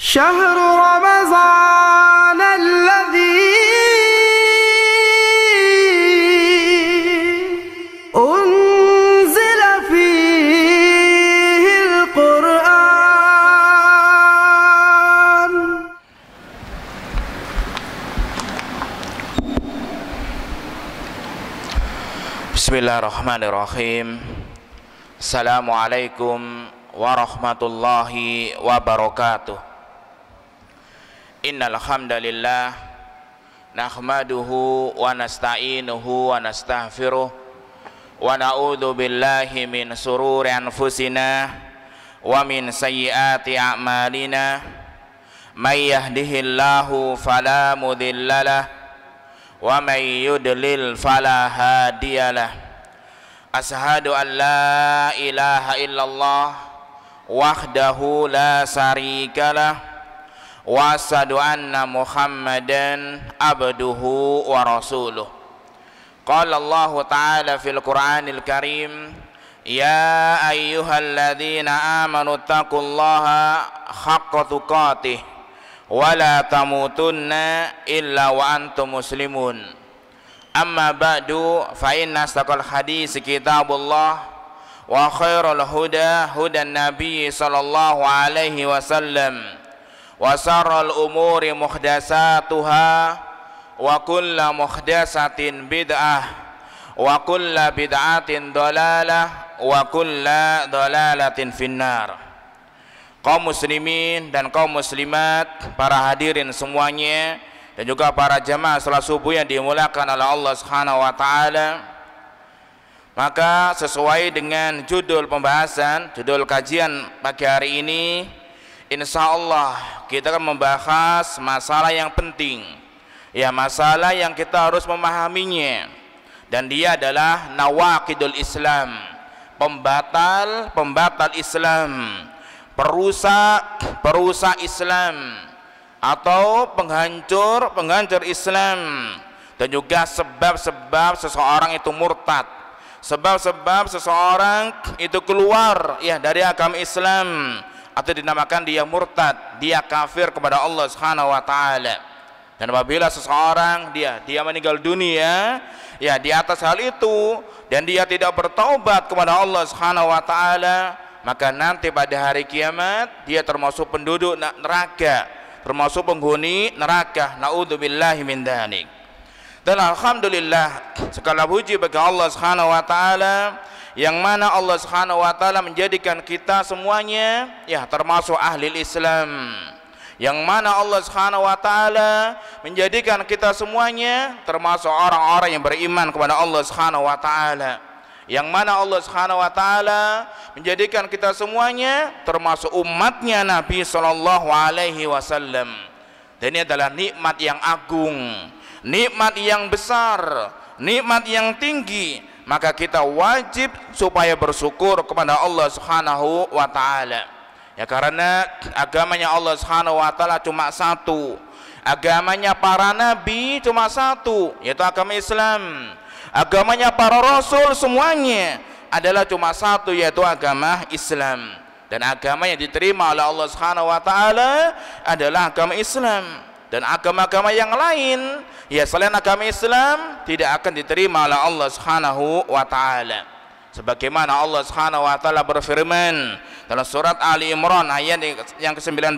شهر رمضان الذي أنزل فيه القرآن. Bismillahirrahmanirrahim. Assalamualaikum warahmatullahi wabarakatuh. Innal hamdalillah nahmaduhu wa nasta'inuhu wa nastaghfiruh wa na'udzu billahi min sururi anfusina wa min sayyiati a'malina. May yahdihillahu fala mudhillalah wa may yudlil fala hadiyalah. Ashhadu an la ilaha illallah wahdahu la syarikalah wa asyhadu anna Muhammadan abduhu wa rasuluh. Qala Allah ta'ala fil Qur'anil Karim, ya ayyuhalladzina amanu taqullaha haqqa tuqatih wa la tamutunna illa wa antum muslimun. Amma ba'du, fa inna astaqal hadis kitabullah wa khairul huda hudan nabiy sallallahu alaihi wasallam wa syarrul umuri muhdatsatuha wa kullu muhdatsatin bid'ah wa kullu bid'atin dhalalah wa kullu dhalalatin finnar. Kaum muslimin dan kaum muslimat, para hadirin semuanya, dan juga para jamaah salat subuh yang dimuliakan oleh Allah Subhanahu wa taala. Maka sesuai dengan judul pembahasan, judul kajian pagi hari ini, insyaallah kita akan membahas masalah yang penting, ya, masalah yang kita harus memahaminya, dan dia adalah nawaqidul Islam, pembatal Islam, perusak Islam, atau penghancur Islam, dan juga sebab-sebab seseorang itu murtad, sebab-sebab seseorang itu keluar, ya, dari agama Islam, atau dinamakan dia murtad, dia kafir kepada Allah Subhanahu wa taala. Dan apabila seseorang dia meninggal dunia, ya, di atas hal itu, dan dia tidak bertaubat kepada Allah Subhanahu wa taala, maka nanti pada hari kiamat dia termasuk penduduk neraka, termasuk penghuni neraka. Naudzubillahi min dzalik. Dan alhamdulillah, segala puji bagi Allah Subhanahu wa taala, yang mana Allah Subhanahu wa taala menjadikan kita semuanya, ya, termasuk ahli Islam. Yang mana Allah Subhanahu wa taala menjadikan kita semuanya termasuk orang-orang yang beriman kepada Allah Subhanahu wa taala. Yang mana Allah Subhanahu wa taala menjadikan kita semuanya termasuk umatnya Nabi sallallahu alaihi wasallam. Dan ini adalah nikmat yang agung, nikmat yang besar, nikmat yang tinggi. Maka kita wajib supaya bersyukur kepada Allah Subhanahu wa taala. Ya, karena agamanya Allah Subhanahu wa taala cuma satu. Agamanya para nabi cuma satu, yaitu agama Islam. Agamanya para rasul semuanya adalah cuma satu, yaitu agama Islam. Dan agama yang diterima oleh Allah Subhanahu wa taala adalah agama Islam. Dan agama-agama yang lain, ya, selain agama Islam, tidak akan diterima oleh Allah Subhanahu wa taala. Sebagaimana Allah Subhanahu wa taala berfirman dalam surat Ali Imran ayat yang ke-19,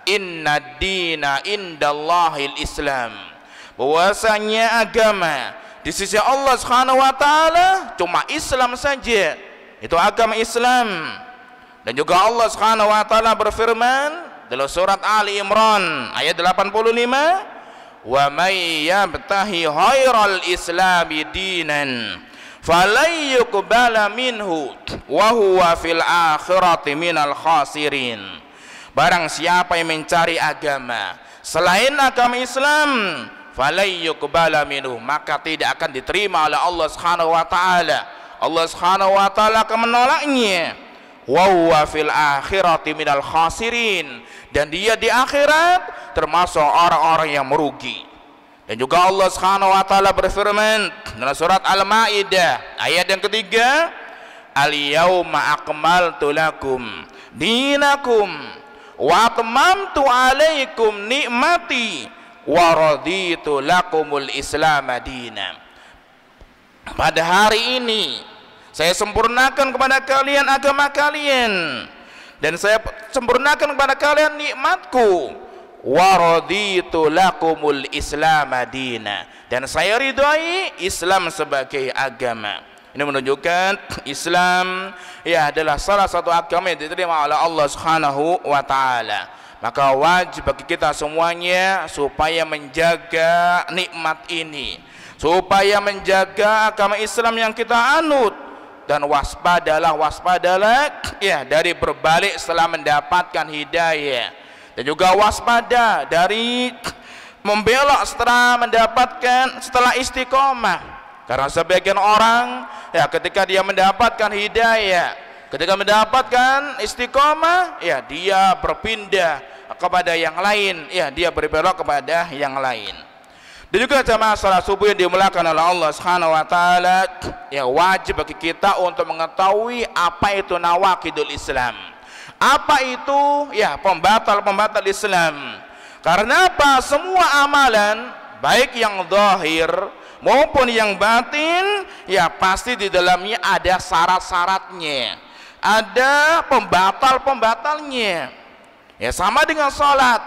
inna dina indallahil Islam, bahwasanya agama di sisi Allah Subhanahu wa taala cuma Islam saja, itu agama Islam. Dan juga Allah Subhanahu wa taala berfirman dalam surat Ali Imran ayat 85, wa may yabtahi khairal islami dinan falan yuqbala minhu wa huwa fil akhirati minal khasirin. Barang siapa yang mencari agama selain agama Islam, falan yuqbala minhu, maka tidak akan diterima oleh Allah Subhanahu wa taala. Allah Subhanahu wa taala akan menolaknya. Wa huwa fil akhirati minal khasirin, dan dia di akhirat termasuk orang-orang yang merugi. Dan juga Allah Subhanahu wa taala berfirman dalam surat Al-Maidah ayat yang ketiga, al-yauma akmaltu lakum dinakum wa atmamtu alaikum nikmati wa raditu lakumul Islam madina. Pada hari ini saya sempurnakan kepada kalian agama kalian, dan saya sempurnakan kepada kalian nikmatku, wa raditu lakumul Islam madina, dan saya ridhai Islam sebagai agama. Ini menunjukkan Islam ya adalah salah satu agama yang diterima oleh Allah Subhanahu wa taala. Maka wajib bagi kita semuanya supaya menjaga nikmat ini, supaya menjaga agama Islam yang kita anut, dan waspadalah ya dari berbalik setelah mendapatkan hidayah, dan juga waspada dari membelok setelah istiqomah. Karena sebagian orang ya ketika dia mendapatkan hidayah, ketika mendapatkan istiqomah, ya dia berpindah kepada yang lain, ya dia berbelok kepada yang lain. Dan juga jamaah salat subuh yang dimuliakan oleh Allah Subhanahu wa taala, ya wajib bagi kita untuk mengetahui apa itu nawaqidul Islam. Apa itu ya pembatal-pembatal Islam. Karena apa? Semua amalan baik yang zahir maupun yang batin ya pasti di dalamnya ada syarat-syaratnya, ada pembatal-pembatalnya. Ya sama dengan salat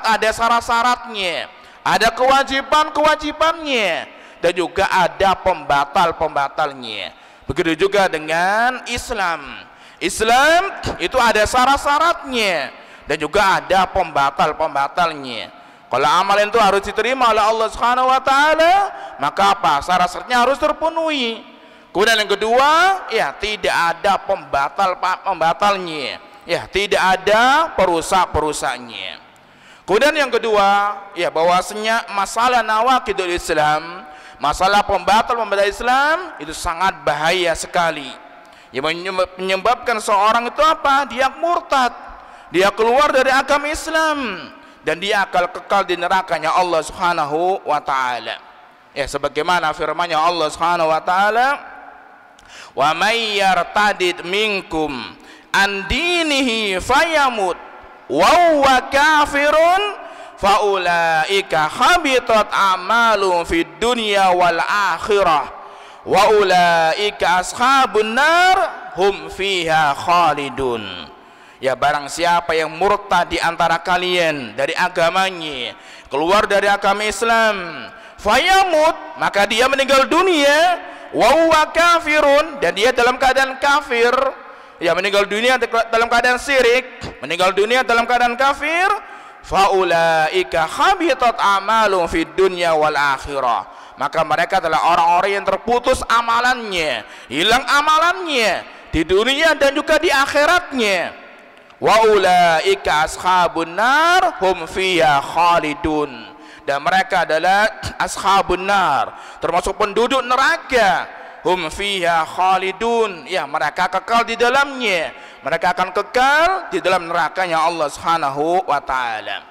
ada syarat-syaratnya, ada kewajiban-kewajibannya, dan juga ada pembatal-pembatalnya. Begitu juga dengan Islam itu ada syarat-syaratnya dan juga ada pembatal-pembatalnya. Kalau amalan itu harus diterima oleh Allah Subhanahu wa taala, maka apa? Syarat-syaratnya harus terpenuhi. Kemudian yang kedua, ya tidak ada pembatalnya. Ya, tidak ada perusak-perusaknya. Kemudian yang kedua, ya bahwasanya masalah nawaqidul Islam, masalah pembatal-pembatal Islam itu sangat bahaya sekali. Yang menyebabkan seorang itu apa? Dia murtad. Dia keluar dari agama Islam, dan dia akan kekal di nerakanya Allah Subhanahu wa taala. Ya sebagaimana firman-Nya Allah Subhanahu wa taala, "Wa may yartadid minkum an dinihi fayamut wa huwa kafirun faulaika habitat a'malum fid dunya wal akhirah wa ulaika ashabun nar hum fiha khalidun." Ya barang siapa yang murtad di antara kalian dari agamanya, keluar dari agama Islam, fayamut, maka dia meninggal dunia, wa huwa kafirun, dan dia dalam keadaan kafir, ya meninggal dunia dalam keadaan syirik, meninggal dunia dalam keadaan kafir, faulaika habitat a'malum fid dunya wal akhirah, maka mereka adalah orang-orang yang terputus amalannya, hilang amalannya di dunia dan juga di akhiratnya. Wa ulaika ashabun nar hum fiha khalidun, dan mereka adalah ashabun nar, termasuk penduduk neraka. Hum fiha khalidun, ya mereka kekal di dalamnya, mereka akan kekal di dalam nerakanya Allah Subhanahu wa taala.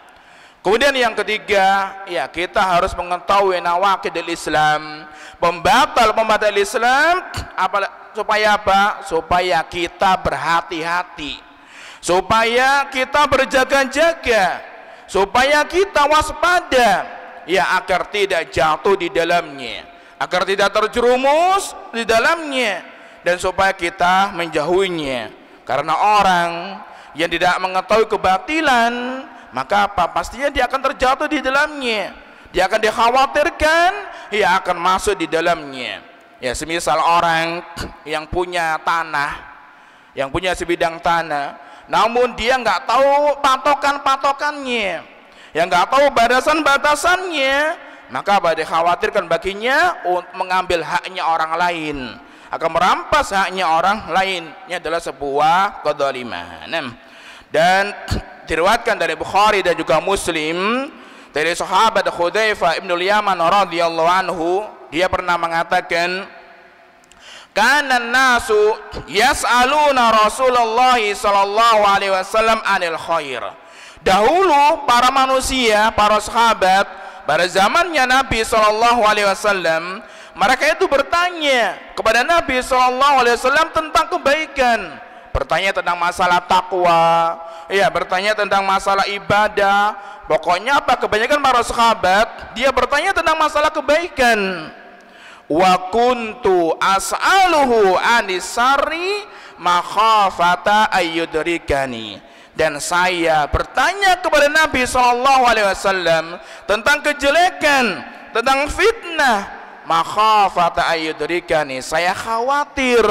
Kemudian yang ketiga, ya kita harus mengetahui nawaqidul Islam, pembatal-pembatal Islam, supaya apa? Supaya kita berhati-hati, supaya kita berjaga-jaga, supaya kita waspada, ya agar tidak jatuh di dalamnya, agar tidak terjerumus di dalamnya, dan supaya kita menjauhinya. Karena orang yang tidak mengetahui kebatilan, maka apa? Pastinya dia akan terjatuh di dalamnya, dia akan dikhawatirkan, ia akan masuk di dalamnya. Ya semisal orang yang punya tanah, yang punya sebidang tanah, namun dia nggak tahu patokan-patokannya, yang nggak tahu batasan-batasannya, maka dikhawatirkan baginya untuk mengambil haknya orang lain, akan merampas haknya orang lain. Ini adalah sebuah kedzaliman. Dan diriwayatkan dari Bukhari dan juga Muslim dari sahabat Hudzaifah ibnul Yaman radhiyallahu anhu, dia pernah mengatakan, kana nasu yas'aluna Rasulullah sallallahu alaihi wasallam anil khair. Dahulu para manusia, para sahabat pada zamannya Nabi sallallahu alaihi wasallam, mereka itu bertanya kepada Nabi sallallahu alaihi wasallam tentang kebaikan. bertanya tentang masalah takwa, ya bertanya tentang masalah ibadah. Pokoknya apa, kebanyakan para sahabat dia bertanya tentang masalah kebaikan. Wa kuntu as'aluhu anisari makhafata ayyudrikani, dan saya bertanya kepada Nabi SAW tentang kejelekan, tentang fitnah, makhafata ayyudrikani, saya khawatir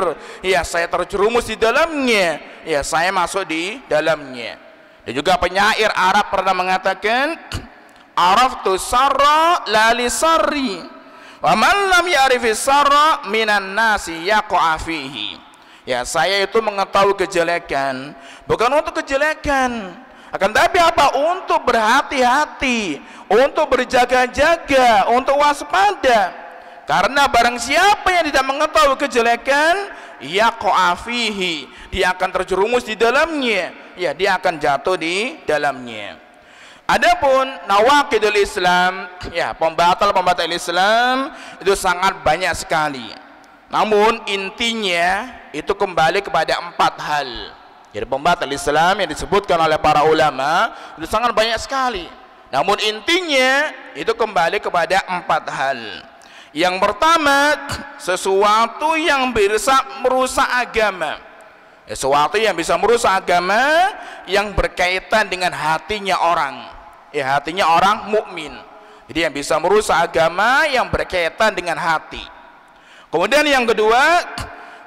ya saya terjerumus di dalamnya, ya saya masuk di dalamnya. Dan juga penyair Arab pernah mengatakan, araftu sarra la li sarri wa man lam ya'rifis sarra minan nasi yaqa'a fihi. Ya, saya itu mengetahui kejelekan bukan untuk kejelekan, akan tapi apa, untuk berhati-hati, untuk berjaga-jaga, untuk waspada. Karena barang siapa yang tidak mengetahui kejelekan, yaqa'a fihi, dia akan terjerumus di dalamnya, ya dia akan jatuh di dalamnya. Adapun nawaqidul Islam, ya pembatal-pembatal Islam itu sangat banyak sekali. Namun intinya itu kembali kepada 4 hal. Jadi pembatal Islam yang disebutkan oleh para ulama itu sangat banyak sekali. Namun intinya itu kembali kepada 4 hal. Yang pertama, sesuatu yang bisa merusak agama. Sesuatu yang bisa merusak agama yang berkaitan dengan hatinya orang. Ya, hatinya orang mukmin. Jadi yang bisa merusak agama yang berkaitan dengan hati. Kemudian yang kedua,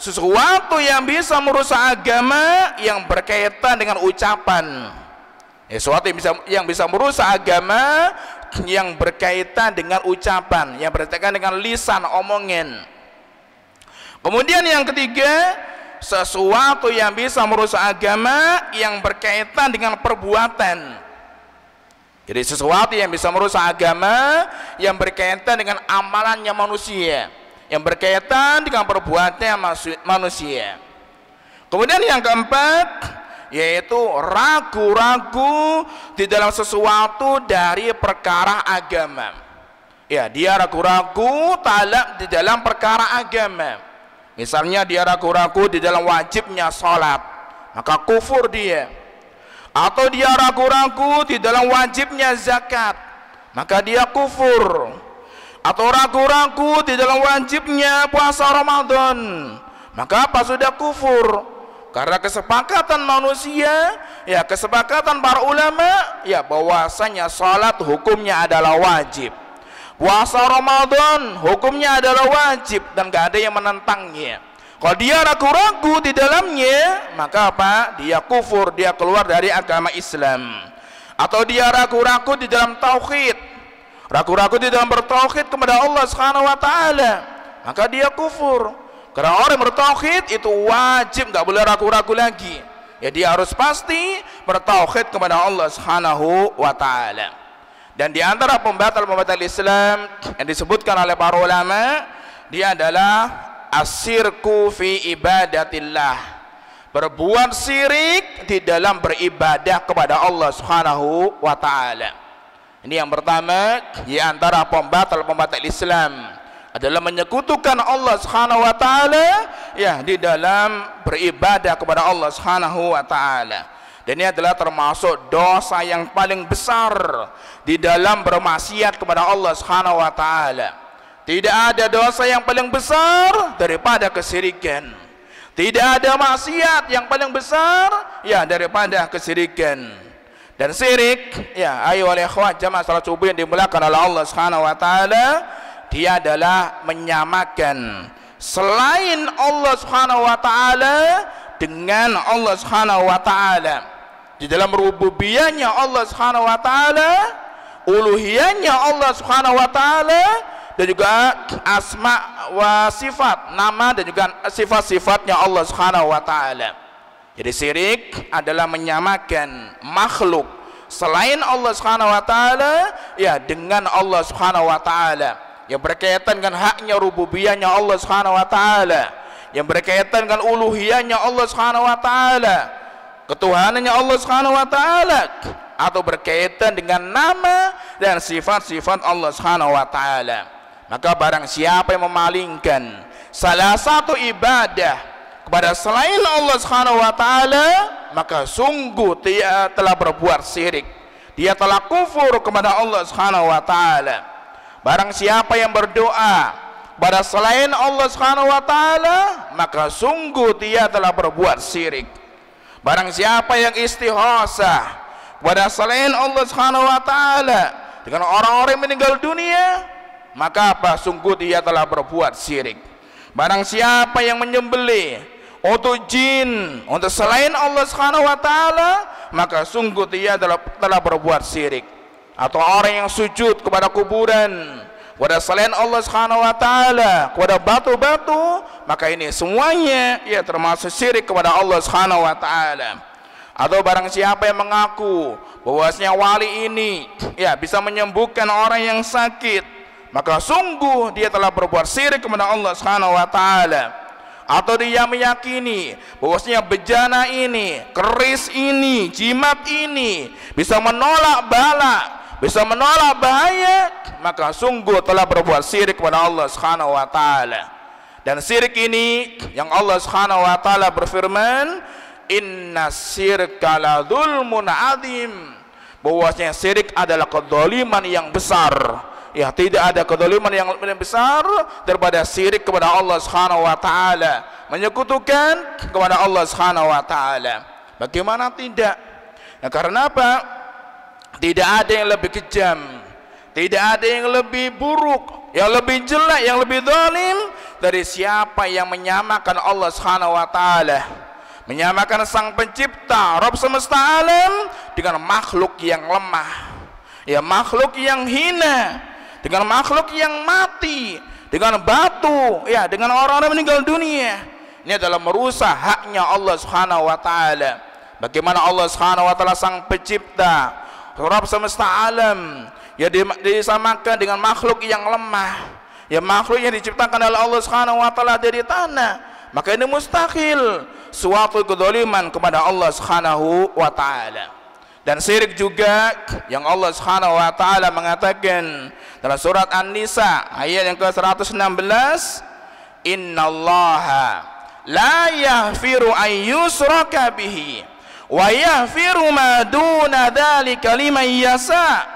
sesuatu yang bisa merusak agama yang berkaitan dengan ucapan. Sesuatu yang bisa merusak agama yang berkaitan dengan ucapan, yang berkaitan dengan lisan, omongan. Kemudian yang ketiga, sesuatu yang bisa merusak agama yang berkaitan dengan perbuatan. Jadi sesuatu yang bisa merusak agama yang berkaitan dengan amalannya manusia, yang berkaitan dengan perbuatan manusia. Kemudian yang keempat, yaitu ragu-ragu di dalam sesuatu dari perkara agama. Ya, dia ragu-ragu di dalam perkara agama. Misalnya dia ragu-ragu di dalam wajibnya sholat, maka kufur dia. Atau dia ragu-ragu di dalam wajibnya zakat, maka dia kufur. Atau ragu-ragu di dalam wajibnya puasa Ramadan, maka apa, sudah kufur. Karena kesepakatan manusia, ya kesepakatan para ulama, ya bahwasanya salat hukumnya adalah wajib, puasa Ramadan hukumnya adalah wajib, dan gak ada yang menentangnya. Kalau dia ragu-ragu di dalamnya, maka apa, dia kufur, dia keluar dari agama Islam. Atau dia ragu-ragu di dalam tauhid, ragu-ragu di dalam bertauhid kepada Allah Subhanahu wa taala, maka dia kufur. Karena orang bertauhid itu wajib, nggak boleh ragu-ragu lagi. Ya dia harus pasti bertauhid kepada Allah Subhanahu wa taala. Dan di antara pembatal-pembatal Islam yang disebutkan oleh para ulama, dia adalah asyirku fi ibadatillah, berbuat syirik di dalam beribadah kepada Allah Subhanahu wa taala. Ini yang pertama di antara pembatal-pembatal Islam, adalah menyekutukan Allah Subhanahu wa taala ya di dalam beribadah kepada Allah Subhanahu wa taala. Dan ini adalah termasuk dosa yang paling besar di dalam bermaksiat kepada Allah Subhanahu wa taala. Tidak ada dosa yang paling besar daripada kesyirikan. Tidak ada maksiat yang paling besar ya daripada kesyirikan. Dan syirik, ya ayo oleh ikhwah jamaah salat subuh yang dimuliakan oleh Allah Subhanahu wa taala, dia adalah menyamakan selain Allah Subhanahu wa taala dengan Allah Subhanahu wa taala. Di dalam rububiyahnya Allah Subhanahu wa taala, uluhiyahnya Allah Subhanahu wa taala, dan juga asma wa sifat, nama dan juga sifat-sifatnya Allah Subhanahu wa taala. Jadi syirik adalah menyamakan makhluk selain Allah Subhanahu wa taala ya dengan Allah Subhanahu wa taala, yang berkaitan dengan haknya rububiyahnya Allah Subhanahu wa taala, yang berkaitan dengan uluhiyahnya Allah Subhanahu wa taala, ketuhanannya Allah Subhanahu wa taala, atau berkaitan dengan nama dan sifat-sifat Allah Subhanahu wa taala. Maka barang siapa yang memalingkan salah satu ibadah kepada selain Allah Subhanahu wa taala, maka sungguh dia telah berbuat syirik. Dia telah kufur kepada Allah Subhanahu wa taala. Barang siapa yang berdoa kepada selain Allah Subhanahu wa taala, maka sungguh dia telah berbuat syirik. Barang siapa yang istighosah kepada selain Allah Subhanahu wa taala dengan orang-orang yang meninggal dunia, maka apa? Sungguh dia telah berbuat syirik. Barang siapa yang menyembelih untuk jin, untuk selain Allah Subhanahu wa taala, maka sungguh dia telah berbuat syirik. Atau orang yang sujud kepada kuburan, kepada selain Allah Subhanahu wa taala, kepada batu-batu, maka ini semuanya ya termasuk syirik kepada Allah Subhanahu wa taala. Atau barang siapa yang mengaku bahwasanya wali ini ya bisa menyembuhkan orang yang sakit, maka sungguh dia telah berbuat syirik kepada Allah Subhanahu wa taala. Atau dia meyakini bahwasanya bejana ini, keris ini, jimat ini bisa menolak bala, bisa menolak bahaya, maka sungguh telah berbuat syirik kepada Allah Subhanahu wa taala. Dan syirik ini yang Allah Subhanahu wa taala berfirman, inna syirka la dzulmun adzim, bahwasanya syirik adalah kezaliman yang besar. Ya, tidak ada kezaliman yang lebih besar daripada syirik kepada Allah Subhanahu wa taala, menyekutukan kepada Allah Subhanahu wa taala. Bagaimana tidak? Ya, karena apa? Tidak ada yang lebih kejam, tidak ada yang lebih buruk, yang lebih jelek, yang lebih zalim dari siapa yang menyamakan Allah Subhanahu wa taala, menyamakan Sang Pencipta, Rabb semesta alam dengan makhluk yang lemah, ya makhluk yang hina, dengan makhluk yang mati, dengan batu, ya dengan orang-orang meninggal dunia. Ini adalah merusak haknya Allah Subhanahu wa taala. Bagaimana Allah Subhanahu wa taala Sang Pencipta, Rabb semesta alam, ya disamakan dengan makhluk yang lemah, ya makhluk yang diciptakan oleh Allah Subhanahu wa taala dari tanah, maka ini mustahil suatu kezaliman kepada Allah Subhanahu wa taala. Dan syirik juga yang Allah Subhanahu wa taala mengatakan dalam surat An-Nisa ayat yang ke-116, innallaha la yaghfiru an yushraka bihi wa yaghfiru ma duna dzalika liman yasha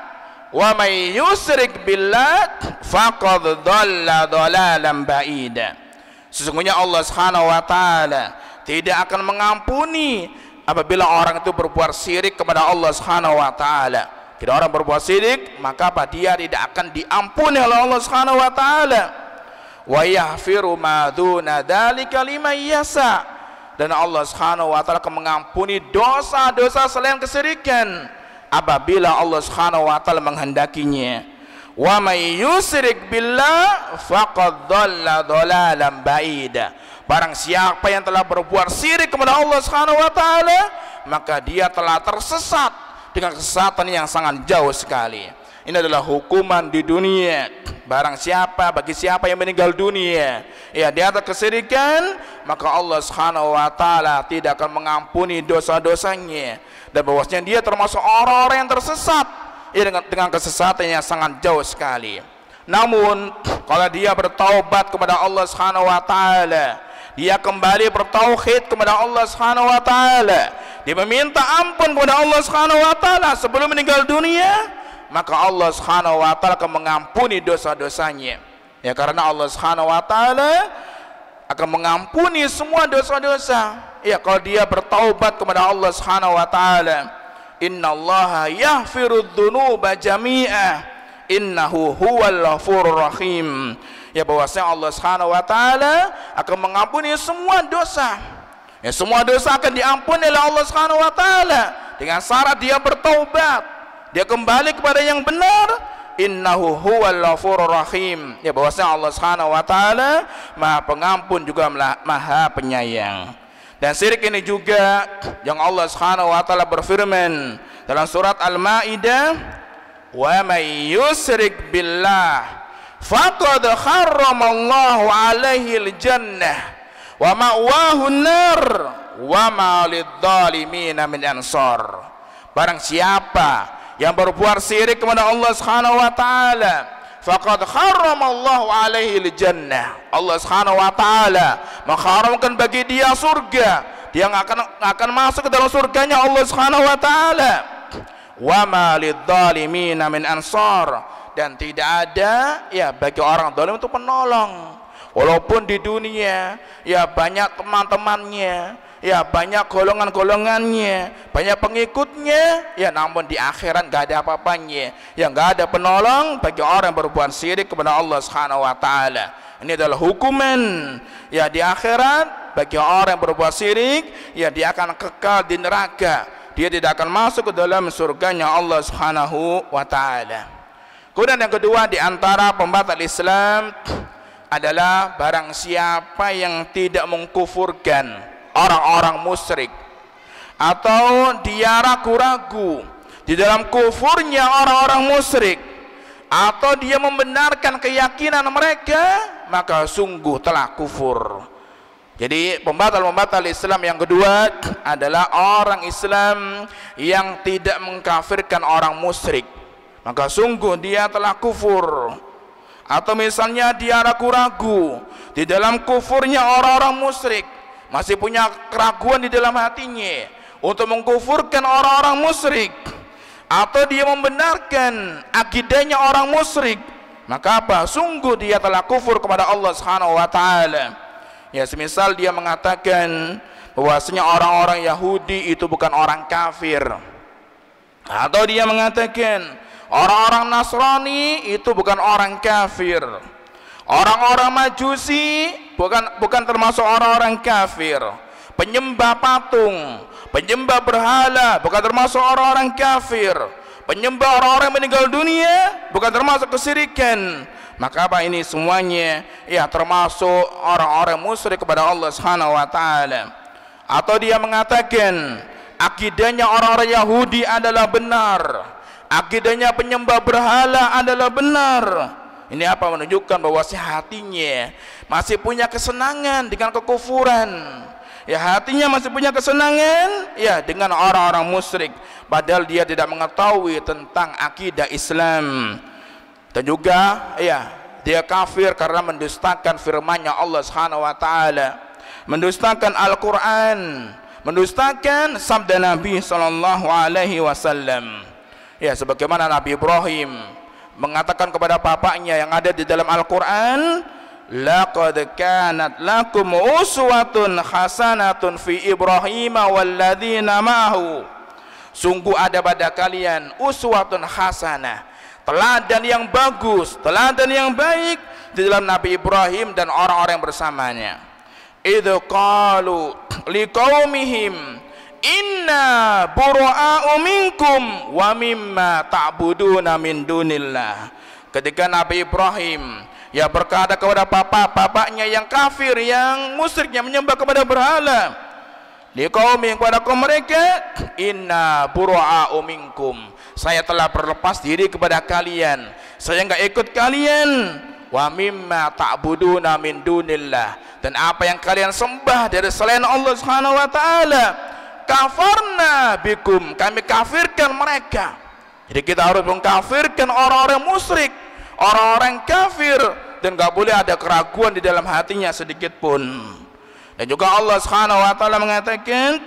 wa may yusyrik billah faqad dhalla dhalalan ba'ida. Sesungguhnya Allah Subhanahu wa taala tidak akan mengampuni apabila orang itu berbuat syirik kepada Allah Subhanahu wa taala. Jika orang berbuat syirik, maka apa? Dia tidak akan diampuni oleh Allah Subhanahu wa taala. Wa yaghfiru ma duna dzalika liman yasha. Dan Allah Subhanahu wa taala akan mengampuni dosa-dosa selain kesyirikan apabila Allah Subhanahu wa taala menghendakinya. Wa may yusyrik billah faqad dhalla dhalalan ba'ida. Barang siapa yang telah berbuat syirik kepada Allah Subhanahu wa taala, maka dia telah tersesat dengan kesesatan yang sangat jauh sekali. Ini adalah hukuman di dunia. Bagi siapa yang meninggal dunia ya di atas kesyirikan, maka Allah Subhanahu wa taala tidak akan mengampuni dosa-dosanya, dan bahwasanya dia termasuk orang-orang yang tersesat ya dengan kesesatan yang sangat jauh sekali. Namun kalau dia bertaubat kepada Allah Subhanahu wa taala, dia kembali bertauhid kepada Allah Subhanahu wa taala, dia meminta ampun kepada Allah Subhanahu wa taala sebelum meninggal dunia, maka Allah Subhanahu wa taala akan mengampuni dosa-dosanya. Ya, karena Allah Subhanahu wa taala akan mengampuni semua dosa-dosa. Ya, kalau dia bertaubat kepada Allah Subhanahu wa taala. Innallaha yaghfirudz dzunuba jami'a innahu huwal ghafurur rahim. Ya, bahwasanya Allah Subhanahu wa taala akan mengampuni semua dosa. Ya, semua dosa akan diampuni oleh Allah Subhanahu wa taala dengan syarat dia bertaubat, dia kembali kepada yang benar. Innahu huwal ghafurur rahim. Ya, bahwasanya Allah Subhanahu wa taala Maha Pengampun juga Maha Penyayang. Dan syirik ini juga yang Allah Subhanahu wa taala berfirman dalam surat Al-Maidah, wa may yusyrik billah faqad harramallahu alaihi al-jannah wa ma'wahu an-nar wa ma lidh-dhalimin min ansar. Barang siapa yang berbuat syirik kepada Allah Subhanahu wa taala, faqad harramallahu alaihi al-jannah. Allah Subhanahu wa taala mengharamkan bagi dia surga. Dia akan masuk ke dalam surganya Allah Subhanahu wa taala. Wa ma lidh-dhalimin min ansar, dan tidak ada ya bagi orang zalim itu penolong. Walaupun di dunia ya banyak teman-temannya, ya banyak golongan-golongannya, banyak pengikutnya, ya namun di akhirat gak ada apa-apanya, ya gak ada penolong bagi orang yang berbuat syirik kepada Allah Subhanahu wa taala. Ini adalah hukuman ya di akhirat bagi orang yang berbuat syirik, ya dia akan kekal di neraka, dia tidak akan masuk ke dalam surganya Allah Subhanahu wa taala. Kemudian yang kedua di antara pembatal Islam adalah barang siapa yang tidak mengkufurkan orang-orang musyrik, atau dia ragu-ragu di dalam kufurnya orang-orang musyrik, atau dia membenarkan keyakinan mereka, maka sungguh telah kufur. Jadi pembatal Islam yang kedua adalah orang Islam yang tidak mengkafirkan orang musyrik, maka sungguh dia telah kufur. Atau misalnya dia ragu-ragu di dalam kufurnya orang-orang musyrik, masih punya keraguan di dalam hatinya untuk mengkufurkan orang-orang musyrik, atau dia membenarkan akidahnya orang musyrik, maka apa? Sungguh dia telah kufur kepada Allah Subhanahu wa taala. Ya, semisal dia mengatakan bahwasanya orang-orang Yahudi itu bukan orang kafir, atau dia mengatakan orang-orang Nasrani itu bukan orang kafir, orang-orang Majusi bukan termasuk orang-orang kafir, penyembah patung, penyembah berhala bukan termasuk orang-orang kafir, penyembah orang-orang meninggal dunia bukan termasuk kesyirikan. Maka apa ini semuanya ya termasuk orang-orang musyrik kepada Allah Subhanahu wa taala. Atau dia mengatakan akidahnya orang-orang Yahudi adalah benar, akidahnya penyembah berhala adalah benar. Ini apa? Menunjukkan bahwa hatinya masih punya kesenangan dengan kekufuran, ya hatinya masih punya kesenangan ya dengan orang-orang musyrik, padahal dia tidak mengetahui tentang akidah Islam. Dan juga ya dia kafir karena mendustakan firman-Nya Allah Subhanahu wa taala, mendustakan Al-Qur'an, mendustakan sabda Nabi sallallahu alaihi wasallam. Ya, sebagaimana Nabi Ibrahim mengatakan kepada bapaknya yang ada di dalam Al-Qur'an, laqad kanat lakum uswatun hasanatun fi Ibrahim walladzina ma'ahu. Sungguh ada pada kalian uswatun hasanah, teladan yang bagus, teladan yang baik di dalam Nabi Ibrahim dan orang-orang yang bersamanya. Idz qalu liqaumihim inna bura'a'u minkum wa mimma ta'buduna min dunillah. Ketika Nabi Ibrahim ya berkata kepada bapaknya yang kafir, yang musyrik, yang menyembah kepada berhala, liqaumi, kepada kaum mereka, inna bura'a'u minkum, saya telah berlepas diri kepada kalian, saya enggak ikut kalian, wa mimma ta'buduna min dunillah, dan apa yang kalian sembah dari selain Allah Subhanahu wa taala, kafarna bikum, kami kafirkan mereka. Jadi kita harus mengkafirkan orang-orang musyrik, orang-orang kafir, dan enggak boleh ada keraguan di dalam hatinya sedikit pun. Dan juga Allah Subhanahu wa taala mengatakan,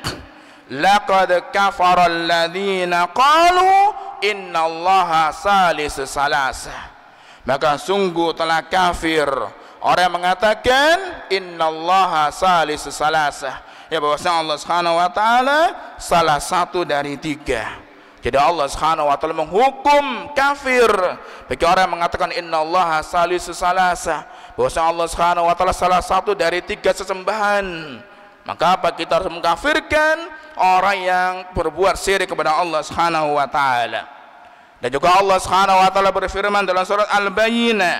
laqad kafara alladziina qalu innallaha salisu salasah. Maka sungguh telah kafir orang yang mengatakan innallaha salisu salasah, ya bahwasanya Allah Subhanahu wa taala salah satu dari tiga. Jadi Allah Subhanahu wa taala menghukum kafir bagi orang yang mengatakan innallaha salisu salasah, bahwasanya Allah Subhanahu wa taala salah satu dari tiga sesembahan. Maka apa? Kita harus mengkafirkan orang yang berbuat syirik kepada Allah Subhanahu wa taala. Dan juga Allah Subhanahu wa taala berfirman dalam surat Al-Bayyinah,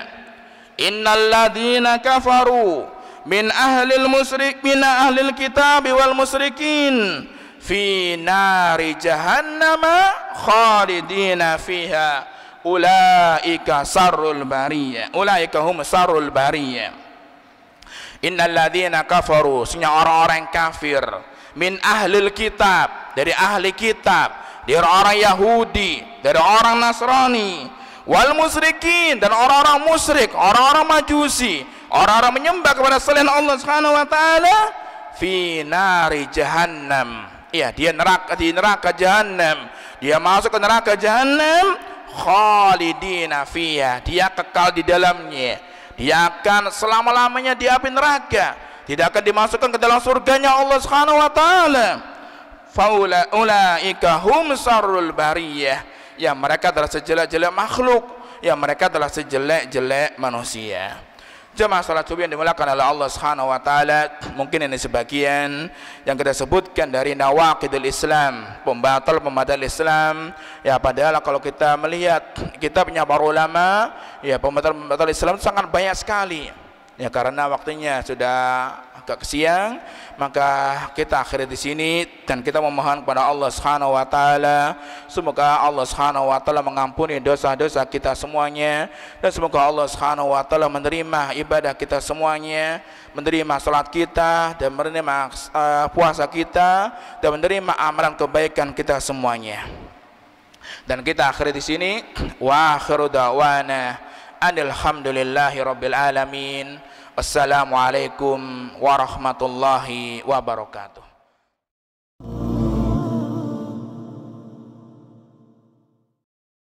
innal ladzina kafaru min ahlil kitab wal musyrikin fi nari jahannama khalidina fiha ulaika sarrul bariyah, ulaika hum sarrul bariyah. Innal ladzina kafaru, sesungguhnya orang-orang kafir, min ahlil kitab, dari ahli kitab, dari orang Yahudi, dari orang Nasrani, wal musyrikin, dan orang-orang musyrik, orang-orang majusi, orang-orang menyembah kepada selain Allah Subhanahu wa taala, fi nari jahannam. Ya, dia di neraka jahannam. Dia masuk ke neraka jahannam, khalidina fiha, dia kekal di dalamnya. Dia akan selama-lamanya di api neraka, tidak akan dimasukkan ke dalam surganya Allah Subhanahu wa taala. Faula ulaika hum sarrul bariyah, ya mereka adalah sejelek-jelek makhluk, ya mereka adalah sejelek-jelek manusia. Jemaah salat subuh yang dimuliakan oleh Allah Subhanahu wa taala, mungkin ini sebagian yang kita sebutkan dari nawaqidul Islam, pembatal Islam. Ya padahal kalau kita melihat kitabnya para ulama, ya pembatal Islam sangat banyak sekali. Ya karena waktunya sudah agak siang, maka kita akhiri di sini dan kita memohon kepada Allah Subhanahu wa taala semoga Allah Subhanahu wa taala mengampuni dosa-dosa kita semuanya, dan semoga Allah Subhanahu wa taala menerima ibadah kita semuanya, menerima salat kita dan menerima puasa kita dan menerima amalan kebaikan kita semuanya. Dan kita akhiri di sini, wa akhiru da'wana alhamdulillahi rabbil alamin. Wassalamualaikum warahmatullahi wabarakatuh.